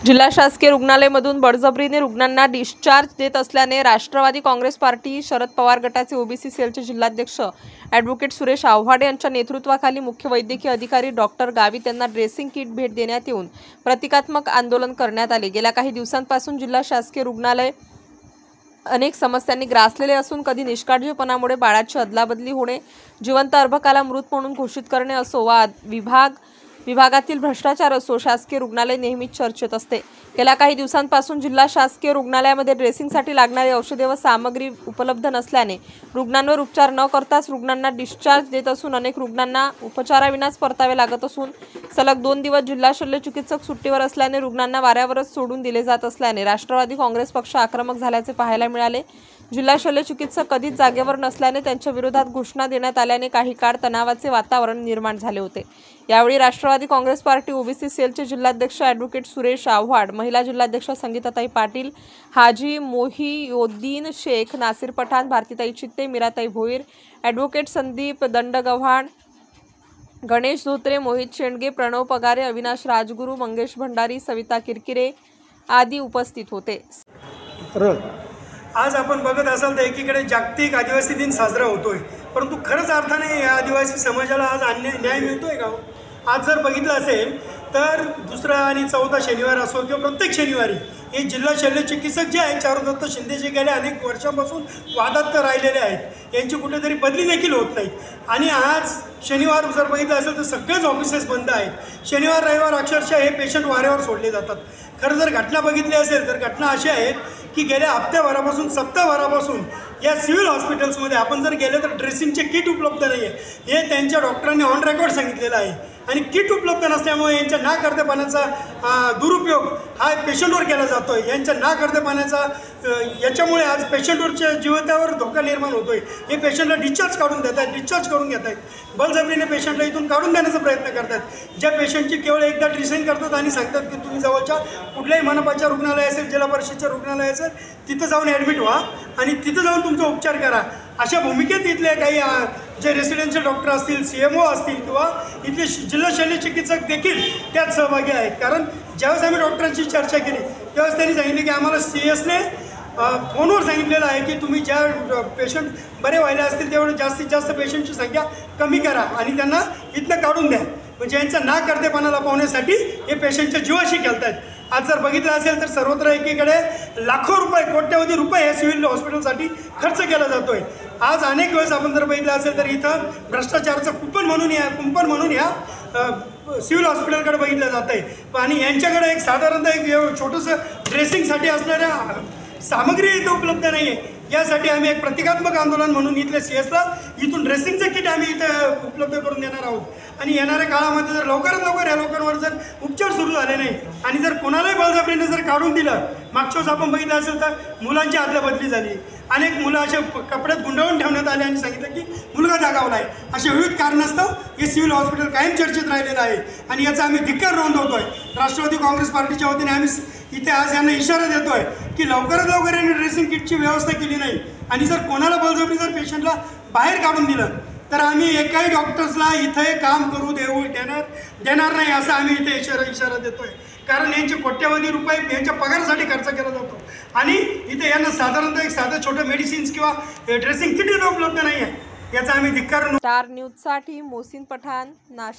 जिल्हा शासकीय रुग्णालयामधून बळजबरीने रुग्णांना डिस्चार्ज देत असल्याने राष्ट्रवादी काँग्रेस पार्टी शरद पवार गटाचे ओबीसी सेलचे जिल्हाध्यक्ष ॲडव्होकेट सुरेश आव्हाड यांच्या नेतृत्वाखाली मुख्य वैद्यकीय अधिकारी डॉक्टर गावित यांना ड्रेसिंग किट भेट देण्यात येऊन प्रतिकात्मक आंदोलन करण्यात आले। गेल्या काही दिवसांपासून जिल्हा शासकीय रुग्णालय अनेक समस्यांनी ग्रासलेले असून कधी निष्काळजीपणामुळे बाळाची अदलाबदली होणे, जिवंत अर्भकाला मृत म्हणून घोषित करणे असो वा विभागातील भ्रष्टाचार असो, शासकीय रुग्णालय नेहमीच चर्चेत असते। गेल्या काही दिवसांपासून जिल्हा शासकीय रुग्णालयामध्ये ड्रेसिंगसाठी लागणारी औषधे व सामग्री उपलब्ध नसल्याने रुग्णांवर उपचार न करताच रुग्णांना डिस्चार्ज देत असून अनेक रुग्णांना उपचाराविनाच परतावे लागत असून सलग 2 दिवस जिल्हा शल्य चिकित्सक सुट्टीवर असल्याने रुग्णांना वाऱ्यावरच सोडून दिले जात असल्याने राष्ट्रवादी काँग्रेस पक्ष आक्रमक झाल्याचे पाहायला मिळाले। जिल्हा शल्य चिकित्सक कधीच जागेवर नसल्याने त्यांच्या विरोधात घोषणा देण्यात आल्याने काही काळ तणावाचे वातावरण निर्माण झाले होते। यावेळी राष्ट्रवादी काँग्रेस पार्टी ओबीसी सेलचे जिल्हाध्यक्ष ॲडव्होकेट सुरेश आव्हाड, महिला जिल्हाध्यक्ष संगीताताई पाटील, हाजी मोहिउद्दीन शेख, नासिर पठाण, भारतीताई चित्ते, मीराताई भोईर, ॲडव्होकेट संदीप दंडगव्हाण, गणेश धोत्रे, मोहित शेंडगे, प्रणव पगारे, अविनाश राजगुरू, मंगेश भंडारी, सविता किरकिरे आदी उपस्थित होते। आज आपण बघत असाल तर एकीकडे जागतिक आदिवासी दिन साजरा होतोय, परंतु खरंच अर्थाने या आदिवासी समाजाला आज न्याय मिळतोय का? आज जर बघितलं असेल तर दुसरा आणि चौथा शनिवार असो किंवा प्रत्येक शनिवारी हे जिल्हा शल्य चिकित्सक जे आहेत चारुदत्त शिंदे जे गेल्या अनेक वर्षांपासून वादात राहिलेले आहेत, यांची कुठेतरी बदली देखील होत नाही। आणि आज शनिवार जर बघितलं असेल तर सगळेच ऑफिसेस बंद आहेत। शनिवार रविवार अक्षरशः हे पेशंट वाऱ्यावर सोडले जातात। खरं जर घटना बघितली असेल तर घटना अशी आहेत की गेल्या हप्त्याभरापासून सप्ताहभरापासून या सिव्हिल हॉस्पिटल्समध्ये आपण जर गेले तर ड्रेसिंगचे किट उपलब्ध नाही आहे, हे त्यांच्या डॉक्टरांनी ऑन रेकॉर्ड सांगितलेलं आहे। आणि किट उपलब्ध नसल्यामुळे यांच्या नाकर्तेपणाचा दुरुपयोग हा पेशंटवर केला जातो आहे। यांच्या नाकर्तेपणाचा याच्यामुळे आज पेशंटवरच्या जीवितावर धोका निर्माण होतो आहे। हे पेशंटला डिस्चार्ज काढून देत आहेत, डिस्चार्ज करून घेत आहेत, बळजबरीने पेशंटला इथून काढून देण्याचा प्रयत्न करतात। ज्या पेशंटची केवळ एकदा ड्रेसिंग करतात आणि सांगतात की तुम्ही जवळच्या कुठल्याही मनपाच्या रुग्णालय असेल, जिल्हा परिषदच्या रुग्णालय असेल, तिथं जाऊन ॲडमिट व्हा आणि तिथं जाऊन तुमचा उपचार करा, अशा भूमिकेत इथले काही जे रेसिडेन्शियल डॉक्टर असतील, CMO असतील किंवा इथले जिल्हा शल्य चिकित्सक देखील त्यात सहभागी आहेत। कारण ज्यावेळेस आम्ही डॉक्टरांची चर्चा केली त्यावेळेस त्यांनी सांगितले की आम्हाला CS ने फोनवर सांगितलेलं आहे की तुम्ही ज्या पेशंट बरे व्हायला असतील तेवढं जास्तीत जास्त पेशंटची संख्या कमी करा आणि त्यांना इथनं काढून द्या। म्हणजे यांचा नाकर्तेपणाला पाहण्यासाठी हे पेशंटच्या जीवाशी खेळत आहेत। आज जर बघितलं असेल तर सर्वत्र एकीकडे लाखो रुपये, कोट्यवधी रुपये या सिव्हिल हॉस्पिटलसाठी खर्च केला जातो आहे। आज अनेक वेळेस आपण जर बघितलं असेल तर इथं भ्रष्टाचाराचं कुंपण म्हणून या सिव्हिल हॉस्पिटलकडे बघितलं जातं आहे। आणि यांच्याकडे एक साधारणतः एक छोटंसं ड्रेसिंगसाठी असणाऱ्या सामग्री इथं उपलब्ध नाही आहे। यासाठी आम्ही एक प्रतिकात्मक आंदोलन म्हणून इथल्या CSला इथून ड्रेसिंगचं किट आम्ही इथं उपलब्ध करून देणार आहोत। आणि येणाऱ्या काळामध्ये जर लवकरात लवकर या लोकांवर जर उपचार सुरू झाले नाही आणि जर कोणालाही बळजबरीने जर काढून दिलं, मागच्या वेळेस आपण बघितलं असेल तर मुलांची अदलाबदली झाली, अनेक मुलं अशा कपड्यात गुंडाळून ठेवण्यात आले आणि सांगितलं की मुलगा जागावला आहे। असे विविध कारणास्तव हे सिव्हिल हॉस्पिटल कायम चर्चेत राहिलेलं आहे आणि याचा आम्ही धिक्कार नोंदवतो आहे। राष्ट्रवादी काँग्रेस पार्टीच्या वतीने आम्ही इथे आज यांना इशारा देतो आहे की लवकरात लवकर यांनी ड्रेसिंग किटची व्यवस्था केली नाही आणि जर कोणाला बळजबरी जर पेशंटला बाहेर काढून दिलं तर आम्ही एकाही डॉक्टर्सला इथे काम करू देणार नाही, असं आम्ही इथे इशारा देतो आहे। कारण यांचे कोट्यवधी रुपये यांच्या पगारासाठी खर्च केला जातो आणि इथे यांना साधारणतः एक साधं छोटं मेडिसिन्स किंवा ड्रेसिंग किट इथं उपलब्ध नाही आहे। याचा आम्ही धिक्कार। स्टार न्यूजसाठी मोहसिन पठाण, नाशिक।